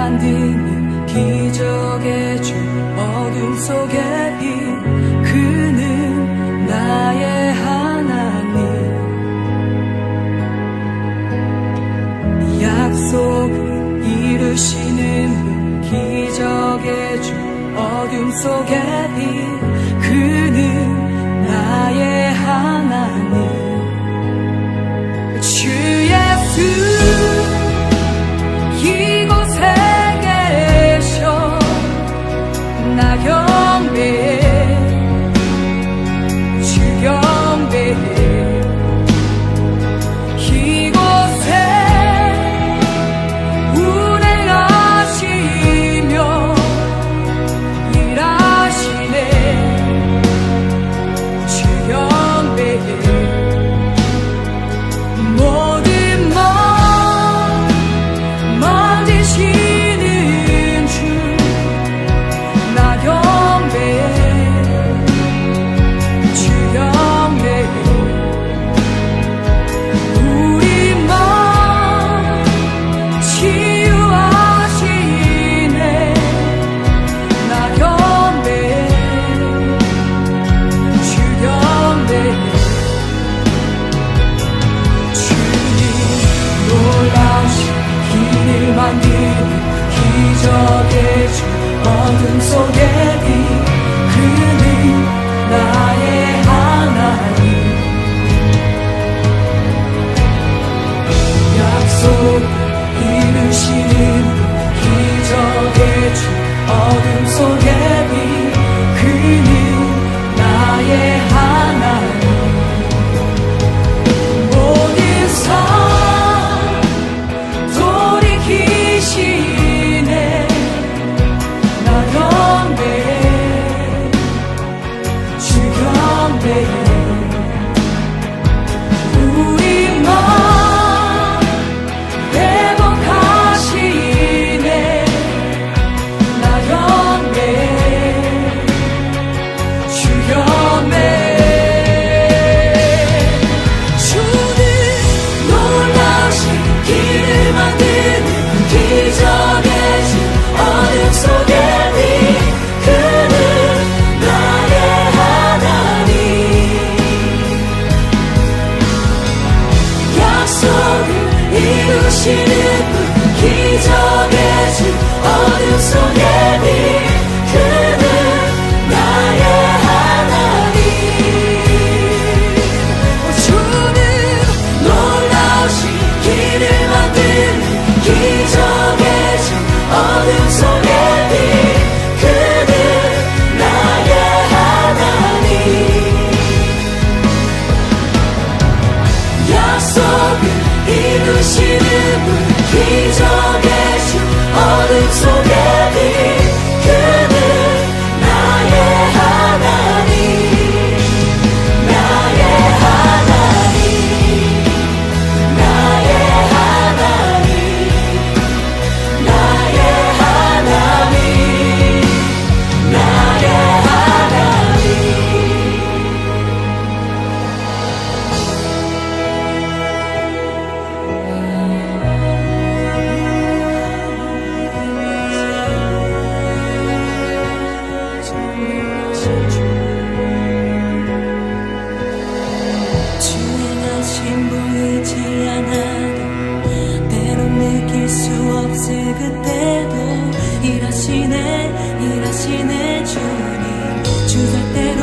만드는 기적의 주 어둠 속에 빛 그는 나의 하나님 약속을 이루시는 분 기적의 주 어둠 속에 빛 그는 나의 하나님 주 예수 이곳에 계셔 나 경배해 주 경배해 이곳에 운행하시며 일하시네 주 경배해 기적의 주 어둠 속에 빛 그는 나의 하나님 약속 이루시는 기적의 주 어둠 속에 빛 그는 나의 하나님 모든 삶 돌이키시 이루시는 분 기적의 주 어둠 속에 빛 그는 나의 하나님 주는 놀라우신 길을 만드는 기적의 주 어둠 속에 빛 그는 나의 하나님 약속을 이루시는 분 기적의 주 어둠 속에 빛 그는 나의 하나님 나의 하나님 나의 하나님 나의 하나님 나의 하나님 주행하신 보이지 않아도 때론 느낄 수 없을 그때도 일하시네 주님 주 절대로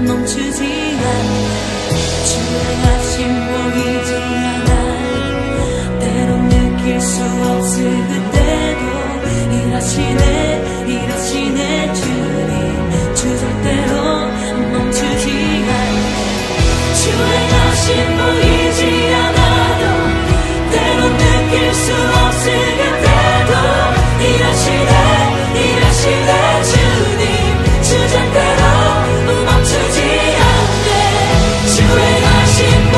멈추지 않네 주행하신 보이지 않아도 때론 느낄 수 없을 그때도 일하시네 주님 주 절대로 멈추지 않네 주행하신 보이지 않아도 때론 느낄 수 없을 그때도 일하시네 주님 주 절대로 멈추지 않네 주행하신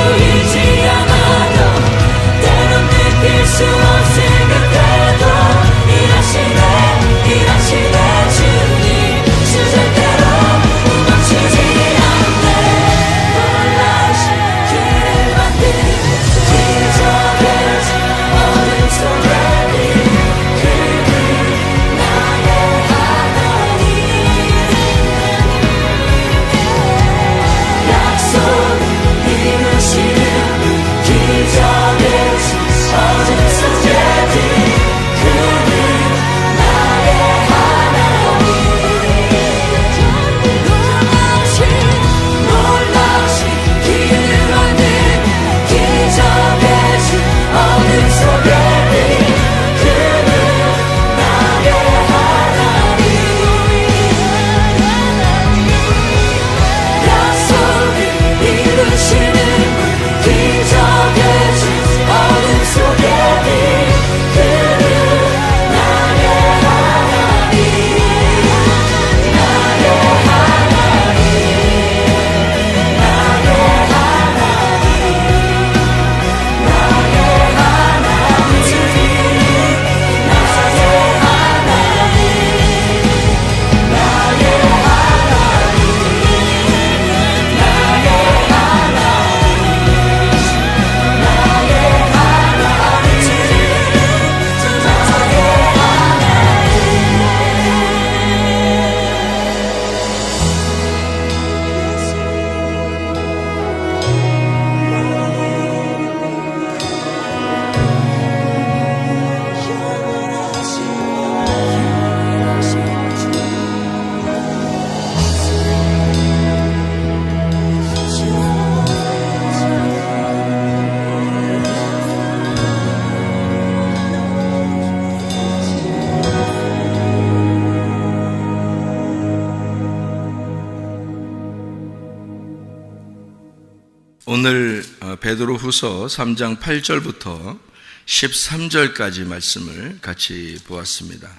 오늘 베드로후서 3장 8절부터 13절까지 말씀을 같이 보았습니다.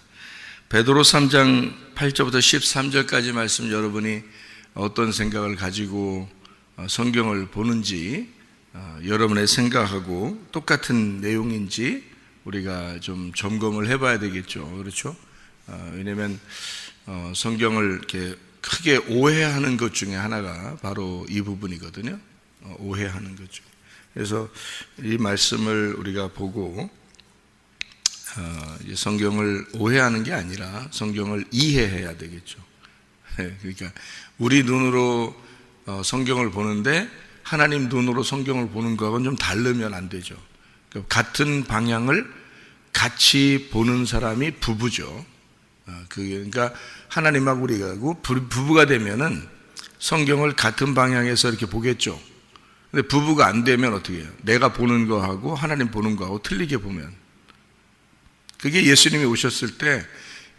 베드로 3장 8절부터 13절까지 말씀, 여러분이 어떤 생각을 가지고 성경을 보는지, 여러분의 생각하고 똑같은 내용인지 우리가 좀 점검을 해봐야 되겠죠. 그렇죠? 왜냐하면 성경을 이렇게 크게 오해하는 것 중에 하나가 바로 이 부분이거든요. 오해하는 거죠. 그래서 이 말씀을 우리가 보고 성경을 오해하는 게 아니라 성경을 이해해야 되겠죠. 그러니까 우리 눈으로 성경을 보는데 하나님 눈으로 성경을 보는 거하고는 좀 다르면 안 되죠. 같은 방향을 같이 보는 사람이 부부죠. 그러니까 하나님하고 우리가 부부가 되면은 성경을 같은 방향에서 이렇게 보겠죠. 근데 부부가 안 되면 어떻게 해요? 내가 보는 거하고 하나님 보는 거하고 틀리게 보면, 그게 예수님이 오셨을 때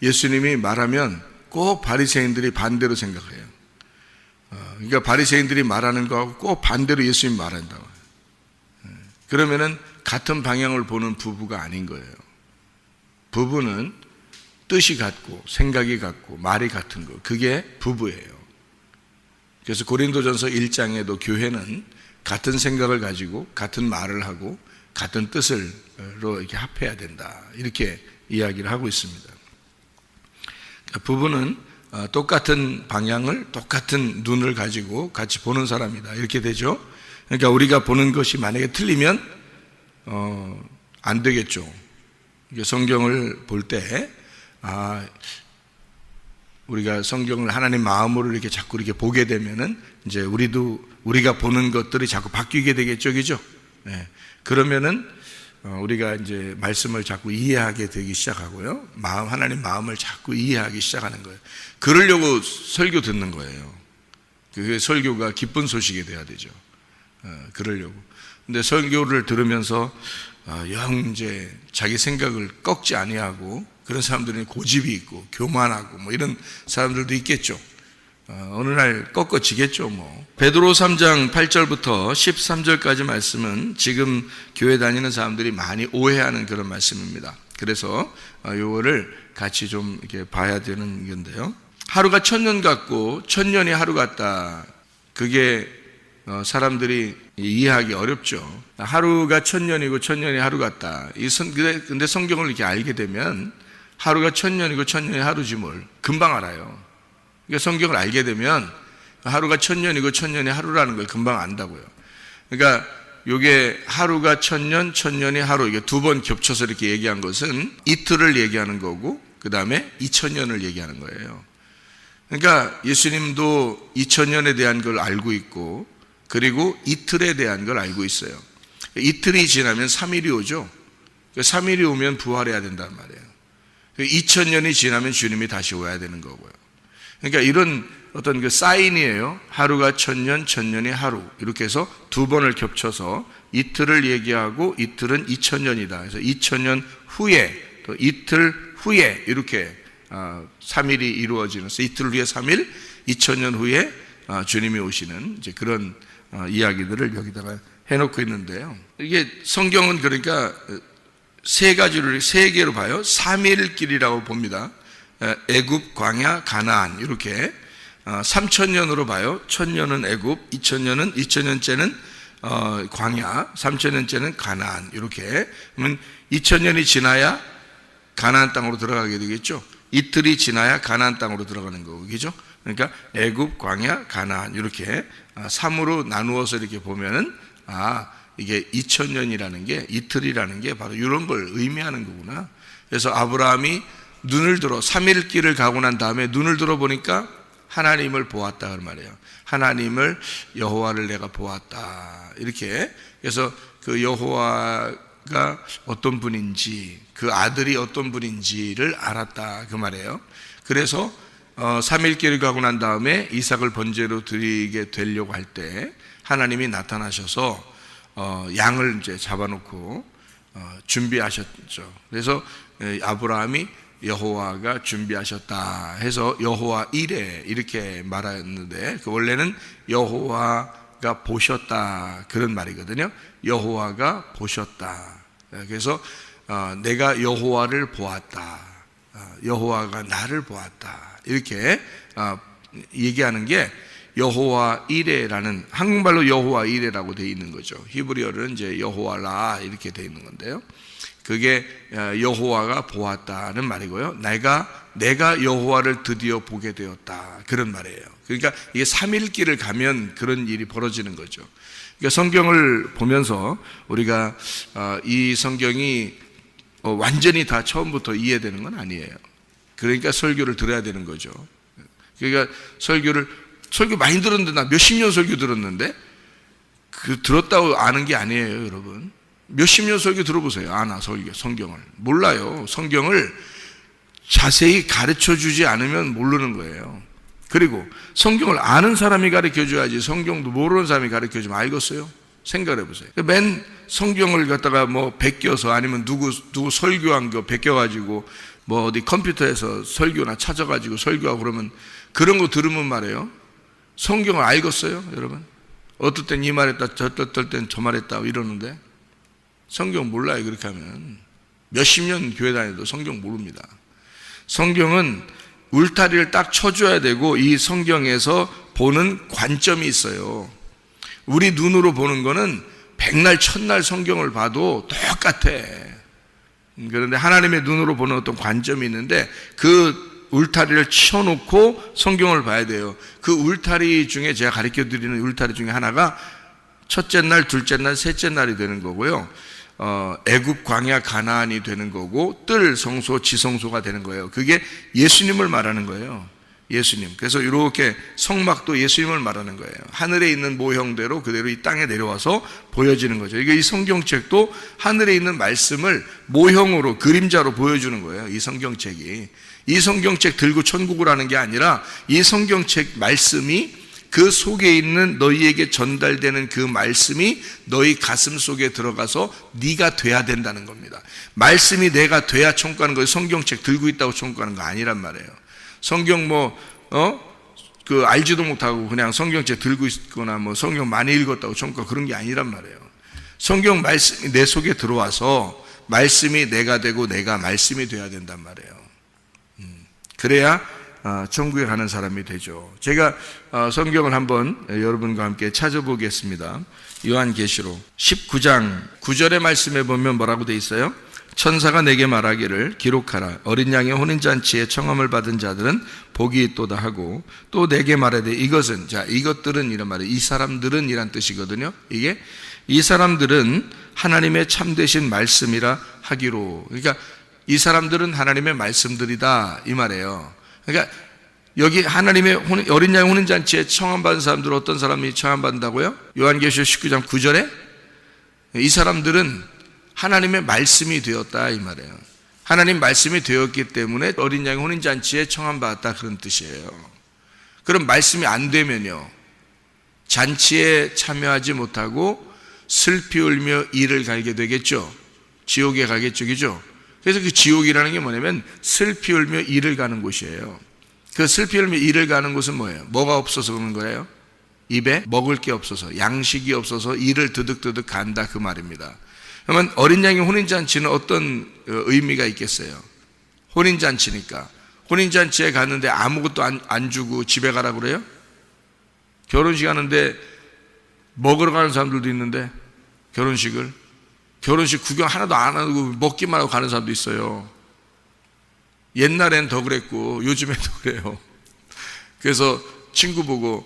예수님이 말하면 꼭 바리새인들이 반대로 생각해요. 그러니까 바리새인들이 말하는 거하고 꼭 반대로 예수님이 말한다고. 그러면은 같은 방향을 보는 부부가 아닌 거예요. 부부는 뜻이 같고 생각이 같고 말이 같은 거, 그게 부부예요. 그래서 고린도전서 1장에도 교회는 같은 생각을 가지고 같은 말을 하고 같은 뜻으로 이렇게 합해야 된다, 이렇게 이야기를 하고 있습니다. 부부는 똑같은 방향을, 똑같은 눈을 가지고 같이 보는 사람이다, 이렇게 되죠. 그러니까 우리가 보는 것이 만약에 틀리면 안 되겠죠. 성경을 볼 때 우리가 성경을 하나님 마음으로 이렇게 자꾸 이렇게 보게 되면은 이제 우리가 보는 것들이 자꾸 바뀌게 되겠죠, 그죠? 네. 그러면은 우리가 이제 말씀을 자꾸 이해하게 되기 시작하고요, 하나님 마음을 자꾸 이해하기 시작하는 거예요. 그러려고 설교 듣는 거예요. 그 설교가 기쁜 소식이 돼야 되죠. 그러려고. 근데 설교를 들으면서 영 이제 자기 생각을 꺾지 아니하고 그런 사람들은 고집이 있고 교만하고 뭐 이런 사람들도 있겠죠. 어느 날 꺾어지겠죠. 베드로 3장 8절부터 13절까지 말씀은 지금 교회 다니는 사람들이 많이 오해하는 그런 말씀입니다. 그래서 요거를 같이 좀 이렇게 봐야 되는 건데요. 하루가 천년 같고 천년이 하루 같다. 그게 사람들이 이해하기 어렵죠. 하루가 천년이고 천년이 하루 같다. 근데 성경을 이렇게 알게 되면 하루가 천년이고 천년이 하루지 뭘 금방 알아요. 그러니까 성경을 알게 되면 하루가 천년이고 천년이 하루라는 걸 금방 안다고요. 그러니까 이게 하루가 천년, 천년이 하루, 이게 두 번 겹쳐서 이렇게 얘기한 것은 이틀을 얘기하는 거고 그 다음에 2000년을 얘기하는 거예요. 그러니까 예수님도 2000년에 대한 걸 알고 있고 그리고 이틀에 대한 걸 알고 있어요. 이틀이 지나면 3일이 오죠. 3일이 오면 부활해야 된단 말이에요. 2000년이 지나면 주님이 다시 오야 되는 거고요. 그러니까 이런 어떤 그 사인이에요. 하루가 천년, 천년이 하루. 이렇게 해서 두 번을 겹쳐서 이틀을 얘기하고 이틀은 2000년이다. 그래서 2000년 후에 또 이틀 후에 이렇게 3일이 이루어지는, 이틀 후에 3일, 2000년 후에 주님이 오시는 이제 그런 이야기들을 여기다가 해놓고 있는데요. 이게 성경은 그러니까 세 개로 봐요. 3일길이라고 봅니다. 애굽, 광야, 가나안, 이렇게 3000년으로 봐요. 1000년은 애굽, 2000년째는 광야, 3000년째는 가나안, 이렇게. 그러면 2000년이 지나야 가나안 땅으로 들어가게 되겠죠. 이틀이 지나야 가나안 땅으로 들어가는 거고, 그죠? 그러니까 애굽, 광야, 가나안, 이렇게 3으로 나누어서 이렇게 보면은 이게 2000년이라는 게, 이틀이라는 게 바로 이런 걸 의미하는 거구나. 그래서 아브라함이 눈을 들어 3일길을 가고 난 다음에 눈을 들어 보니까 하나님을 보았다 그 말이에요. 하나님을, 여호와를 내가 보았다, 이렇게. 그래서 그 여호와가 어떤 분인지, 그 아들이 어떤 분인지를 알았다 그 말이에요. 그래서 3일길을 가고 난 다음에 이삭을 번제로 드리게 되려고 할 때 하나님이 나타나셔서 양을 이제 잡아놓고 준비하셨죠. 그래서 아브라함이 여호와가 준비하셨다 해서 여호와 이레 이렇게 말했는데, 그 원래는 여호와가 여호와가 보셨다, 그런 말이거든요. 여호와가 보셨다. 그래서 내가 여호와를 보았다, 여호와가 나를 보았다, 이렇게 얘기하는 게 여호와 이레라는, 한국말로 여호와 이레라고 되어 있는 거죠. 히브리어는 이제 여호와라 이렇게 되어 있는 건데요. 그게 여호와가 보았다는 말이고요. 내가 여호와를 드디어 보게 되었다, 그런 말이에요. 그러니까 이게 3일길을 가면 그런 일이 벌어지는 거죠. 그러니까 성경을 보면서 우리가 이 성경이 완전히 다 처음부터 이해되는 건 아니에요. 그러니까 설교를 들어야 되는 거죠. 그러니까 설교 많이 들었는데, 나 몇십 년 설교 들었는데 그 들었다고 아는 게 아니에요, 여러분. 몇십 년 설교 들어보세요. 아나 성경을 몰라요. 성경을 자세히 가르쳐 주지 않으면 모르는 거예요. 그리고 성경을 아는 사람이 가르쳐 줘야지, 성경도 모르는 사람이 가르쳐 주면 알겠어요? 생각을 해보세요. 맨 성경을 갖다가 뭐 베껴서, 아니면 누구 설교한 거 베껴가지고 뭐 어디 컴퓨터에서 설교나 찾아가지고 설교하고 그러면, 그런 거 들으면 말이에요, 성경을 알겠어요, 여러분? 어떨 땐 이 말했다, 어떨 땐 저 말했다 이러는데 성경 몰라요. 그렇게 하면 몇십 년 교회 다녀도 성경 모릅니다. 성경은 울타리를 딱 쳐줘야 되고, 이 성경에서 보는 관점이 있어요. 우리 눈으로 보는 거는 백날 천날 성경을 봐도 똑같아. 그런데 하나님의 눈으로 보는 어떤 관점이 있는데, 그 울타리를 쳐놓고 성경을 봐야 돼요. 그 울타리 중에, 제가 가르쳐 드리는 울타리 중에 하나가 첫째 날, 둘째 날, 셋째 날이 되는 거고요. 애굽, 광야, 가나안이 되는 거고, 뜰, 성소, 지성소가 되는 거예요. 그게 예수님을 말하는 거예요. 예수님. 그래서 이렇게 성막도 예수님을 말하는 거예요. 하늘에 있는 모형대로 그대로 이 땅에 내려와서 보여지는 거죠. 이게 이 성경책도 하늘에 있는 말씀을 모형으로, 그림자로 보여주는 거예요. 이 성경책이. 이 성경책 들고 천국을 하는 게 아니라, 이 성경책 말씀이, 그 속에 있는 너희에게 전달되는 그 말씀이 너희 가슴 속에 들어가서 네가 돼야 된다는 겁니다. 말씀이 내가 돼야 천국하는 거예요. 성경책 들고 있다고 천국하는 거 아니란 말이에요. 성경 알지도 못하고 그냥 성경책 들고 있거나 성경 많이 읽었다고 천국가, 그런 게 아니란 말이에요. 성경 말씀이 내 속에 들어와서 말씀이 내가 되고 내가 말씀이 돼야 된단 말이에요. 그래야 천국에 가는 사람이 되죠. 제가 성경을 한번 여러분과 함께 찾아보겠습니다. 요한계시록 19장 9절의 말씀에 보면 뭐라고 돼 있어요? 천사가 내게 말하기를 기록하라. 어린 양의 혼인잔치에 청함을 받은 자들은 복이 있도다 하고, 또 내게 말하되 이것은, 자, 이것들은 이란 말이에요. 이 사람들은 이란 뜻이거든요. 이게 이 사람들은 하나님의 참되신 말씀이라 하기로. 그러니까 이 사람들은 하나님의 말씀들이다, 이 말이에요. 그러니까 여기 하나님의 어린 양의 혼인잔치에 청함받은 사람들, 어떤 사람이 청함받는다고요? 요한계시록 19장 9절에 이 사람들은 하나님의 말씀이 되었다, 이 말이에요. 하나님 말씀이 되었기 때문에 어린 양의 혼인잔치에 청함받았다, 그런 뜻이에요. 그럼 말씀이 안 되면요, 잔치에 참여하지 못하고 슬피 울며 이를 갈게 되겠죠. 지옥에 가겠죠, 그죠? 그래서 그 지옥이라는 게 뭐냐면 슬피 울며 이를 가는 곳이에요. 그 슬피 울며 이를 가는 곳은 뭐예요? 뭐가 없어서 그런 거예요? 입에 먹을 게 없어서, 양식이 없어서 이를 드득드득 간다, 그 말입니다. 그러면 어린 양의 혼인잔치는 어떤 의미가 있겠어요? 혼인잔치니까. 혼인잔치에 갔는데 아무것도 안 주고 집에 가라고 그래요? 결혼식 하는데 먹으러 가는 사람들도 있는데, 결혼식 구경 하나도 안 하고 먹기만 하고 가는 사람도 있어요. 옛날엔 더 그랬고 요즘에도 그래요. 그래서 친구 보고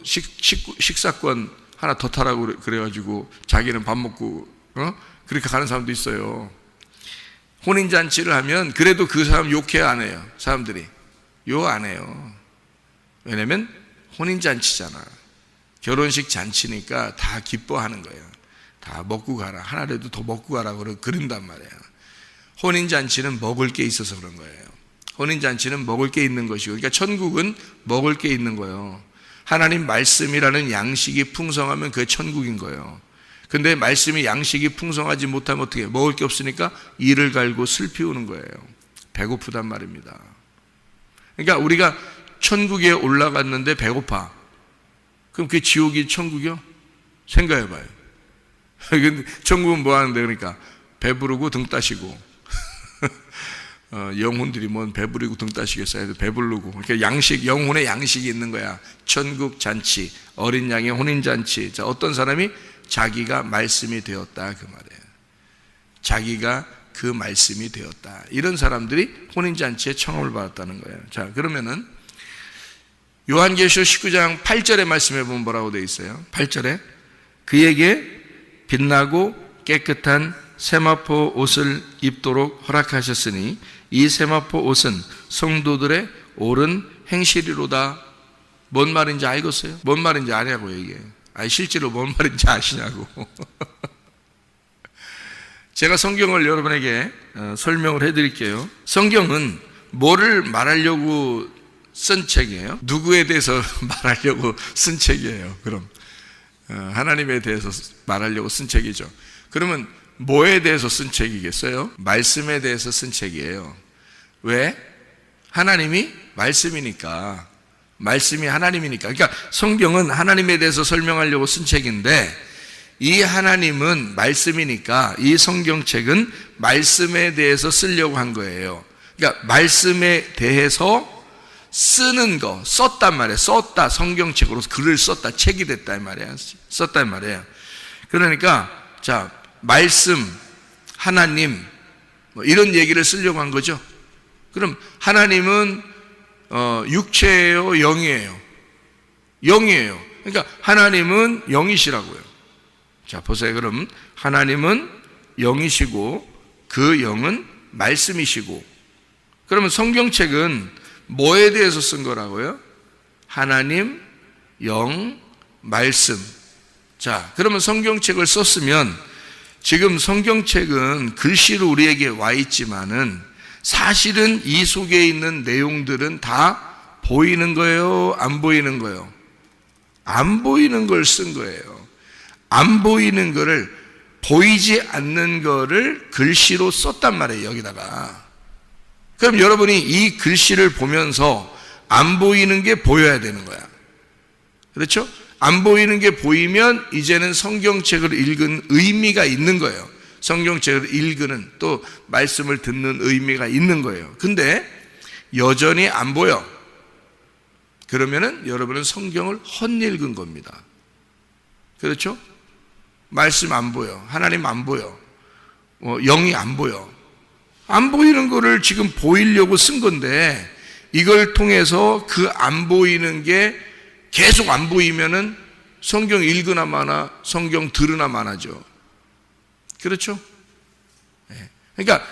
식사권 하나 더 타라고 그래가지고 자기는 밥 먹고 그렇게 가는 사람도 있어요. 혼인잔치를 하면 그래도 그 사람 욕해요, 안 해요? 사람들이 욕 안 해요. 왜냐면 혼인잔치잖아. 결혼식 잔치니까 다 기뻐하는 거예요. 다 먹고 가라, 하나라도 더 먹고 가라고 그런단 말이에요. 혼인잔치는 먹을 게 있어서 그런 거예요. 혼인잔치는 먹을 게 있는 것이고, 그러니까 천국은 먹을 게 있는 거예요. 하나님 말씀이라는 양식이 풍성하면 그게 천국인 거예요. 근데 말씀이 양식이 풍성하지 못하면 어떻게 해요? 먹을 게 없으니까 이를 갈고 슬피 우는 거예요. 배고프단 말입니다. 그러니까 우리가 천국에 올라갔는데 배고파. 그럼 그게 지옥이 천국이요? 생각해봐요. 근데 천국은 뭐 하는데? 그러니까 배부르고 등 따시고 영혼들이 뭔 배부르고 등 따시겠어요? 배부르고. 그러니까 양식, 영혼의 양식이 있는 거야. 천국 잔치, 어린 양의 혼인 잔치. 자, 어떤 사람이 자기가 말씀이 되었다 그 말이에요. 자기가 그 말씀이 되었다. 이런 사람들이 혼인 잔치에 청함을 받았다는 거예요. 자, 그러면은 요한계시록 19장 8절의 말씀에 보면 뭐라고 되어 있어요? 8절에 그에게 빛나고 깨끗한 세마포 옷을 입도록 허락하셨으니 이 세마포 옷은 성도들의 옳은 행실이로다. 뭔 말인지 알겠어요? 뭔 말인지 아냐고요 이게. 아니 실제로 뭔 말인지 아시냐고. 제가 성경을 여러분에게 설명을 해드릴게요. 성경은 뭐를 말하려고 쓴 책이에요? 누구에 대해서 말하려고 쓴 책이에요? 그럼 하나님에 대해서 말하려고 쓴 책이죠. 그러면 뭐에 대해서 쓴 책이겠어요? 말씀에 대해서 쓴 책이에요. 왜? 하나님이 말씀이니까. 말씀이 하나님이니까. 그러니까 성경은 하나님에 대해서 설명하려고 쓴 책인데 이 하나님은 말씀이니까 이 성경책은 말씀에 대해서 쓰려고 한 거예요. 그러니까 말씀에 대해서 쓰는 거, 썼단 말이에요. 썼다, 성경책으로 글을 썼다, 책이 됐다 이 말이에요. 썼다 이 말이에요. 그러니까 자, 말씀, 하나님 뭐 이런 얘기를 쓰려고 한 거죠. 그럼 하나님은 육체예요, 영이에요? 영이에요. 그러니까 하나님은 영이시라고요. 자, 보세요. 그럼 하나님은 영이시고 그 영은 말씀이시고, 그러면 성경책은 뭐에 대해서 쓴 거라고요? 하나님, 영, 말씀. 자, 그러면 성경책을 썼으면 지금 성경책은 글씨로 우리에게 와 있지만은 사실은 이 속에 있는 내용들은 다 보이는 거예요? 안 보이는 거예요? 안 보이는 걸 쓴 거예요. 안 보이는 거를, 보이지 않는 거를 글씨로 썼단 말이에요, 여기다가. 그럼 여러분이 이 글씨를 보면서 안 보이는 게 보여야 되는 거야. 그렇죠? 안 보이는 게 보이면 이제는 성경책을 읽은 의미가 있는 거예요. 성경책을 읽는, 또 말씀을 듣는 의미가 있는 거예요. 근데 여전히 안 보여. 그러면은 여러분은 성경을 헛읽은 겁니다. 그렇죠? 말씀 안 보여. 하나님 안 보여. 영이 안 보여. 안 보이는 거를 지금 보이려고 쓴 건데 이걸 통해서 그 안 보이는 게 계속 안 보이면은 성경 읽으나 마나, 성경 들으나 마나죠. 그렇죠? 그러니까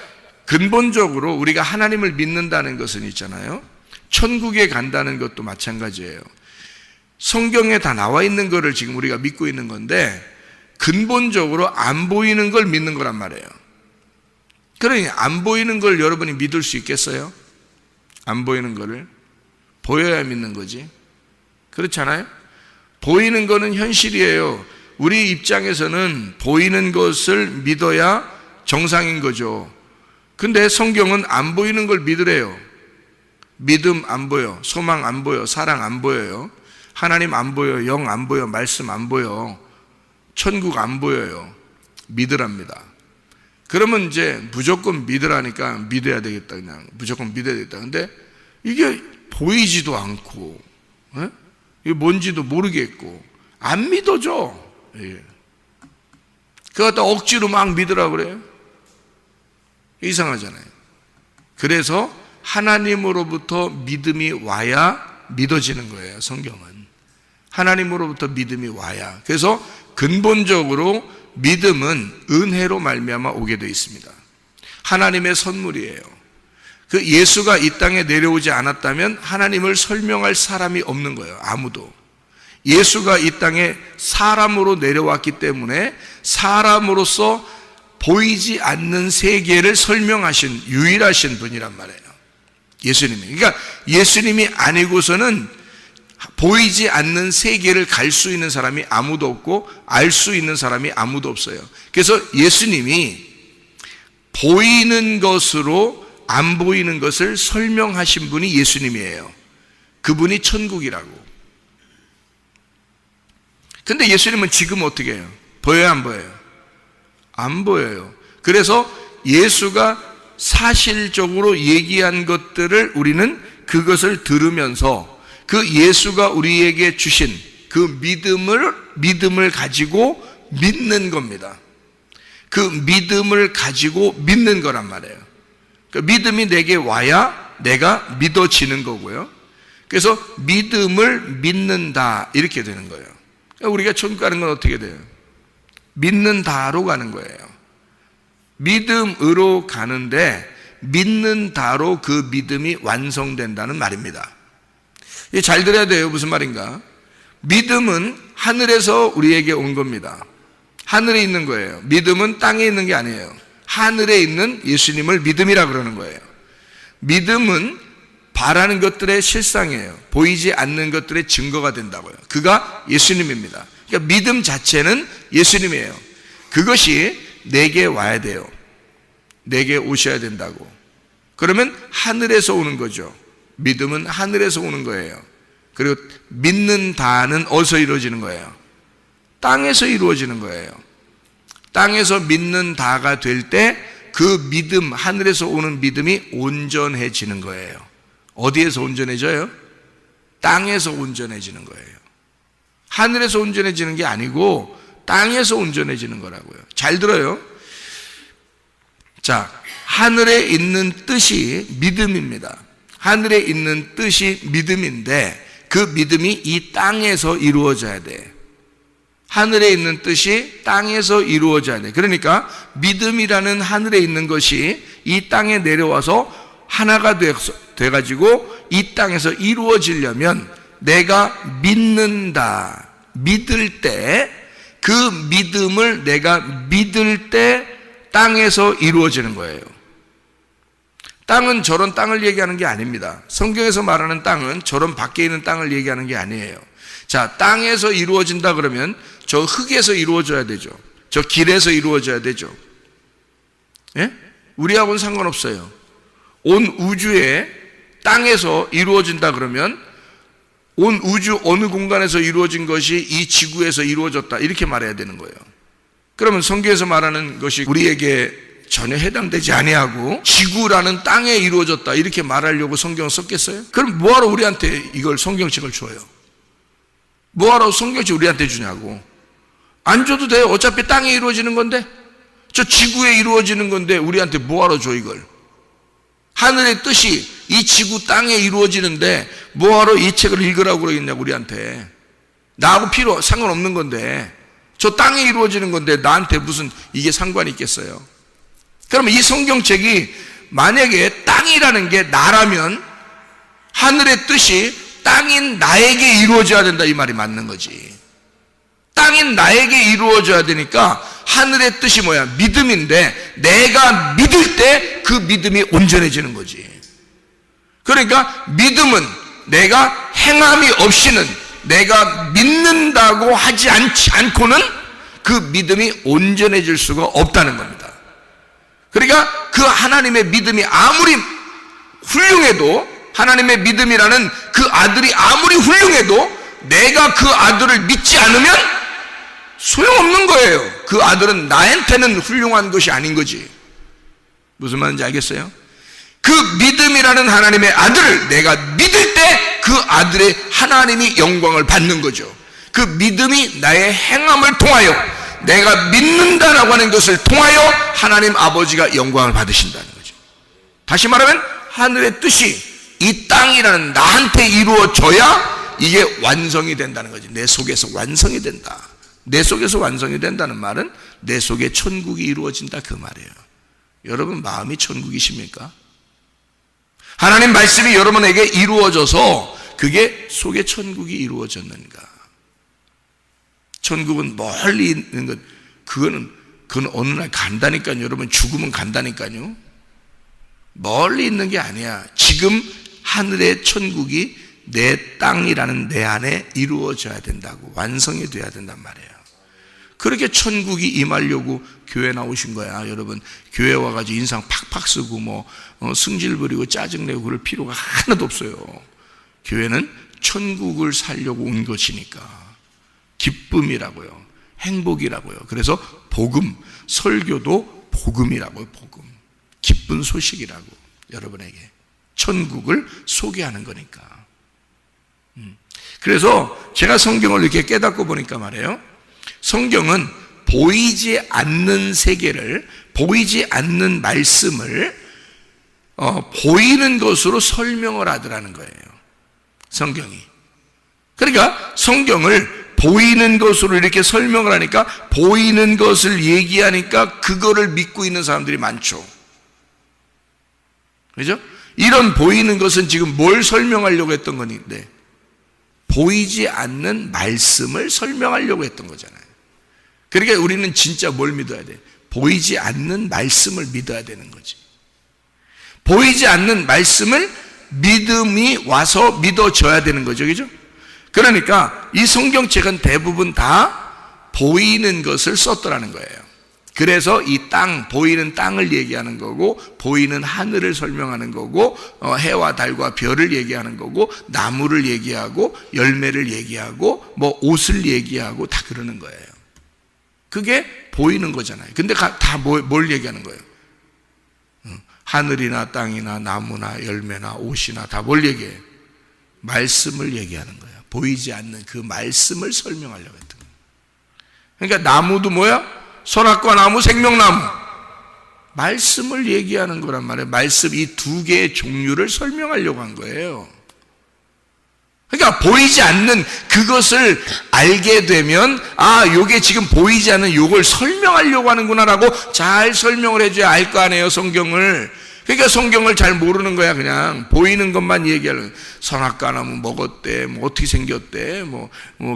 근본적으로 우리가 하나님을 믿는다는 것은 있잖아요. 천국에 간다는 것도 마찬가지예요. 성경에 다 나와 있는 거를 지금 우리가 믿고 있는 건데 근본적으로 안 보이는 걸 믿는 거란 말이에요. 그러니 안 보이는 걸 여러분이 믿을 수 있겠어요? 안 보이는 거를 보여야 믿는 거지. 그렇잖아요? 보이는 거는 현실이에요. 우리 입장에서는 보이는 것을 믿어야 정상인 거죠. 근데 성경은 안 보이는 걸 믿으래요. 믿음 안 보여, 소망 안 보여, 사랑 안 보여요. 하나님 안 보여, 영 안 보여, 말씀 안 보여, 천국 안 보여요. 믿으랍니다. 그러면 이제 무조건 믿으라니까 믿어야 되겠다, 그냥 무조건 믿어야 되겠다. 근데 이게 보이지도 않고, 이게 뭔지도 모르겠고 안 믿어져. 그거 갖다 억지로 막 믿으라 그래요. 이상하잖아요. 그래서 하나님으로부터 믿음이 와야 믿어지는 거예요. 성경은 하나님으로부터 믿음이 와야. 그래서 근본적으로 믿음은 은혜로 말미암아 오게 되어 있습니다. 하나님의 선물이에요. 그 예수가 이 땅에 내려오지 않았다면 하나님을 설명할 사람이 없는 거예요. 아무도. 예수가 이 땅에 사람으로 내려왔기 때문에 사람으로서 보이지 않는 세계를 설명하신 유일하신 분이란 말이에요. 예수님이. 그러니까 예수님이 아니고서는 보이지 않는 세계를 갈 수 있는 사람이 아무도 없고 알 수 있는 사람이 아무도 없어요. 그래서 예수님이 보이는 것으로 안 보이는 것을 설명하신 분이 예수님이에요. 그분이 천국이라고. 근데 예수님은 지금 어떻게 해요? 보여요, 안 보여요? 안 보여요. 그래서 예수가 사실적으로 얘기한 것들을 우리는 그것을 들으면서 그 예수가 우리에게 주신 그 믿음을 가지고 믿는 겁니다. 그 믿음을 가지고 믿는 거란 말이에요. 그 믿음이 내게 와야 내가 믿어지는 거고요. 그래서 믿음을 믿는다 이렇게 되는 거예요. 우리가 천국 가는 건 어떻게 돼요? 믿는다로 가는 거예요. 믿음으로 가는데 믿는다로 그 믿음이 완성된다는 말입니다. 잘 들어야 돼요. 무슨 말인가? 믿음은 하늘에서 우리에게 온 겁니다. 하늘에 있는 거예요. 믿음은 땅에 있는 게 아니에요. 하늘에 있는 예수님을 믿음이라 그러는 거예요. 믿음은 바라는 것들의 실상이에요. 보이지 않는 것들의 증거가 된다고요. 그가 예수님입니다. 그러니까 믿음 자체는 예수님이에요. 그것이 내게 와야 돼요. 내게 오셔야 된다고. 그러면 하늘에서 오는 거죠. 믿음은 하늘에서 오는 거예요. 그리고 믿는다는 어디서 이루어지는 거예요? 땅에서 이루어지는 거예요. 땅에서 믿는다가 될 때 그 믿음, 하늘에서 오는 믿음이 온전해지는 거예요. 어디에서 온전해져요? 땅에서 온전해지는 거예요. 하늘에서 온전해지는 게 아니고 땅에서 온전해지는 거라고요. 잘 들어요. 자, 하늘에 있는 뜻이 믿음입니다. 하늘에 있는 뜻이 믿음인데 그 믿음이 이 땅에서 이루어져야 돼. 하늘에 있는 뜻이 땅에서 이루어져야 돼. 그러니까 믿음이라는 하늘에 있는 것이 이 땅에 내려와서 하나가 돼가지고 이 땅에서 이루어지려면 내가 믿는다, 믿을 때 그 믿음을 내가 믿을 때 땅에서 이루어지는 거예요. 땅은 저런 땅을 얘기하는 게 아닙니다. 성경에서 말하는 땅은 저런 밖에 있는 땅을 얘기하는 게 아니에요. 자, 땅에서 이루어진다 그러면 저 흙에서 이루어져야 되죠. 저 길에서 이루어져야 되죠. 예? 우리하고는 상관없어요. 온 우주에 땅에서 이루어진다 그러면 온 우주 어느 공간에서 이루어진 것이 이 지구에서 이루어졌다 이렇게 말해야 되는 거예요. 그러면 성경에서 말하는 것이 우리에게 전혀 해당되지 아니하고 지구라는 땅에 이루어졌다 이렇게 말하려고 성경을 썼겠어요? 그럼 뭐하러 우리한테 이걸 성경책을 줘요? 뭐하러 성경책 우리한테 주냐고. 안 줘도 돼요. 어차피 땅에 이루어지는 건데, 저 지구에 이루어지는 건데 우리한테 뭐하러 줘 이걸. 하늘의 뜻이 이 지구 땅에 이루어지는데 뭐하러 이 책을 읽으라고 그러겠냐고 우리한테. 나하고 상관없는 건데, 저 땅에 이루어지는 건데 나한테 무슨 이게 상관이 있겠어요? 그러면 이 성경책이 만약에 땅이라는 게 나라면 하늘의 뜻이 땅인 나에게 이루어져야 된다 이 말이 맞는 거지. 땅인 나에게 이루어져야 되니까 하늘의 뜻이 뭐야? 믿음인데 내가 믿을 때 그 믿음이 온전해지는 거지. 그러니까 믿음은 내가 행함이 없이는, 내가 믿는다고 하지 않고는 그 믿음이 온전해질 수가 없다는 겁니다. 그러니까 그 하나님의 믿음이 아무리 훌륭해도, 하나님의 믿음이라는 그 아들이 아무리 훌륭해도 내가 그 아들을 믿지 않으면 소용없는 거예요. 그 아들은 나한테는 훌륭한 것이 아닌 거지. 무슨 말인지 알겠어요? 그 믿음이라는 하나님의 아들을 내가 믿을 때 그 아들의 하나님이 영광을 받는 거죠. 그 믿음이 나의 행함을 통하여, 내가 믿는다라고 하는 것을 통하여 하나님 아버지가 영광을 받으신다는 거죠. 다시 말하면 하늘의 뜻이 이 땅이라는 나한테 이루어져야 이게 완성이 된다는 거지. 내 속에서 완성이 된다. 내 속에서 완성이 된다는 말은 내 속에 천국이 이루어진다 그 말이에요. 여러분 마음이 천국이십니까? 하나님 말씀이 여러분에게 이루어져서 그게 속에 천국이 이루어졌는가? 천국은 멀리 있는 것, 그건 어느 날 간다니까요. 여러분 죽으면 간다니까요. 멀리 있는 게 아니야. 지금 하늘의 천국이 내 땅이라는 내 안에 이루어져야 된다고, 완성이 돼야 된단 말이에요. 그렇게 천국이 임하려고 교회 나오신 거야. 여러분 교회 와가지고 인상 팍팍 쓰고 승질 부리고 짜증내고 그럴 필요가 하나도 없어요. 교회는 천국을 살려고 온 것이니까. 기쁨이라고요. 행복이라고요. 그래서 복음, 설교도 복음이라고요. 복음. 기쁜 소식이라고. 여러분에게 천국을 소개하는 거니까. 그래서 제가 성경을 이렇게 깨닫고 보니까 말이에요, 성경은 보이지 않는 세계를, 보이지 않는 말씀을 보이는 것으로 설명을 하더라는 거예요, 성경이. 그러니까 성경을 보이는 것으로 이렇게 설명을 하니까, 보이는 것을 얘기하니까 그거를 믿고 있는 사람들이 많죠. 그죠? 이런 보이는 것은 지금 뭘 설명하려고 했던 건데, 보이지 않는 말씀을 설명하려고 했던 거잖아요. 그러니까 우리는 진짜 뭘 믿어야 돼? 보이지 않는 말씀을 믿어야 되는 거지. 보이지 않는 말씀을 믿음이 와서 믿어져야 되는 거죠. 그죠? 그러니까 이 성경책은 대부분 다 보이는 것을 썼더라는 거예요. 그래서 이 땅, 보이는 땅을 얘기하는 거고, 보이는 하늘을 설명하는 거고, 해와 달과 별을 얘기하는 거고, 나무를 얘기하고, 열매를 얘기하고, 뭐 옷을 얘기하고, 다 그러는 거예요. 그게 보이는 거잖아요. 근데 다 뭘 얘기하는 거예요? 하늘이나 땅이나 나무나 열매나 옷이나 다 뭘 얘기해요? 말씀을 얘기하는 거예요. 보이지 않는 그 말씀을 설명하려고 했던 거예요. 그러니까 나무도 뭐야? 선악과 나무, 생명나무. 말씀을 얘기하는 거란 말이에요. 말씀, 이 두 개의 종류를 설명하려고 한 거예요. 그러니까 보이지 않는 그것을 알게 되면, 아, 요게 지금 보이지 않는 요걸 설명하려고 하는구나라고 잘 설명을 해줘야 알 거 아니에요, 성경을. 그러니까 성경을 잘 모르는 거야. 그냥 보이는 것만 얘기하는. 선악과 나무 먹었대, 뭐 어떻게 생겼대,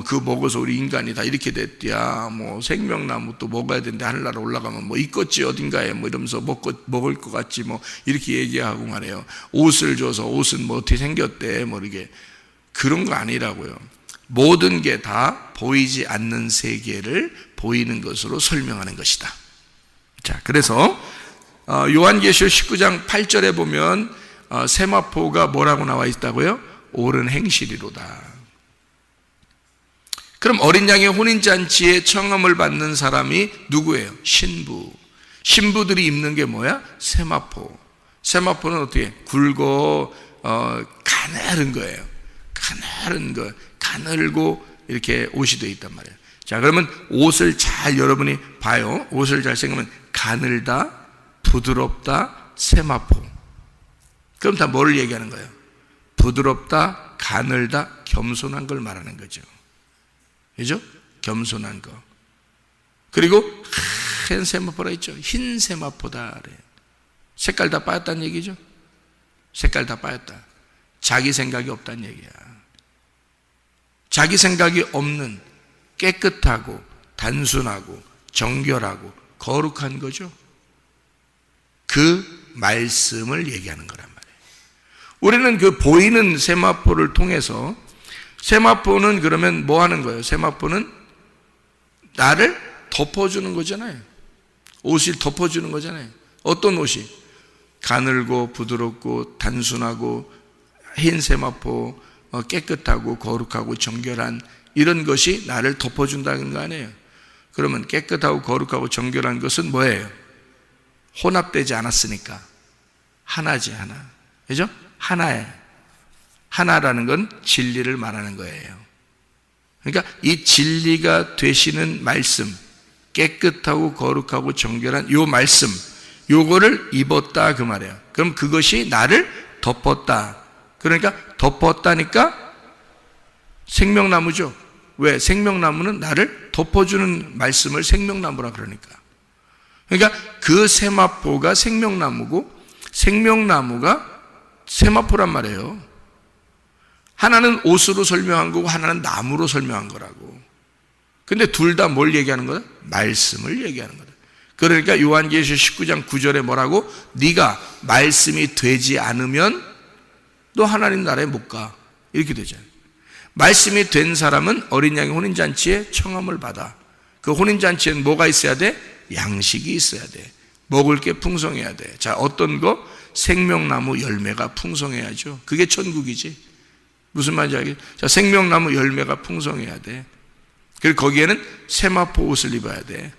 그 먹어서 우리 인간이 다 이렇게 됐대야, 뭐 생명나무 또 먹어야 되는데 하늘나라 올라가면 뭐 있겠지 어딘가에, 뭐 이러면서 먹을 것 같지, 뭐 이렇게 얘기하고 말해요. 옷을 줘서 옷은 뭐 어떻게 생겼대, 뭐 이렇게. 그런 거 아니라고요. 모든 게 다 보이지 않는 세계를 보이는 것으로 설명하는 것이다. 자, 그래서 요한계시록 19장 8절에 보면 세마포가 뭐라고 나와 있다고요? 옳은 행실이로다. 그럼 어린 양의 혼인잔치에 청함을 받는 사람이 누구예요? 신부. 신부들이 입는 게 뭐야? 세마포. 세마포는 어떻게? 굵고 가늘은 거예요. 가늘은 거, 가늘고 이렇게 옷이 되어 있단 말이에요. 자, 그러면 옷을 잘 여러분이 봐요. 옷을 잘 생각하면 가늘다, 부드럽다, 세마포. 그럼 다 뭐를 얘기하는 거예요? 부드럽다, 가늘다, 겸손한 걸 말하는 거죠. 그죠? 겸손한 거. 그리고 흰 세마포라 했죠. 흰 세마포다. 그래. 색깔 다 빠졌다는 얘기죠. 색깔 다 빠졌다. 자기 생각이 없다는 얘기야. 자기 생각이 없는, 깨끗하고 단순하고 정결하고 거룩한 거죠. 그 말씀을 얘기하는 거란 말이에요. 우리는 그 보이는 세마포를 통해서, 세마포는 그러면 뭐 하는 거예요? 세마포는 나를 덮어주는 거잖아요. 옷을 덮어주는 거잖아요. 어떤 옷이? 가늘고 부드럽고 단순하고 흰 세마포, 깨끗하고 거룩하고 정결한 이런 것이 나를 덮어준다는 거 아니에요. 그러면 깨끗하고 거룩하고 정결한 것은 뭐예요? 혼합되지 않았으니까 하나지, 하나. 그죠? 하나에. 하나라는 건 진리를 말하는 거예요. 그러니까 이 진리가 되시는 말씀, 깨끗하고 거룩하고 정결한 요 말씀, 요거를 입었다 그 말이에요. 그럼 그것이 나를 덮었다. 그러니까 덮었다니까 생명나무죠. 왜? 생명나무는 나를 덮어주는 말씀을 생명나무라 그러니까. 그러니까 그 세마포가 생명나무고 생명나무가 세마포란 말이에요. 하나는 옷으로 설명한 거고 하나는 나무로 설명한 거라고. 근데 둘 다 뭘 얘기하는 거다? 말씀을 얘기하는 거다. 그러니까 요한계시록 19장 9절에 뭐라고? 네가 말씀이 되지 않으면 너 하나님 나라에 못 가. 이렇게 되잖아요. 말씀이 된 사람은 어린 양의 혼인잔치에 청함을 받아. 그 혼인잔치에는 뭐가 있어야 돼? 양식이 있어야 돼. 먹을 게 풍성해야 돼. 자, 어떤 거? 생명나무 열매가 풍성해야죠. 그게 천국이지. 무슨 말인지 알겠죠? 자, 생명나무 열매가 풍성해야 돼. 그리고 거기에는 세마포 옷을 입어야 돼.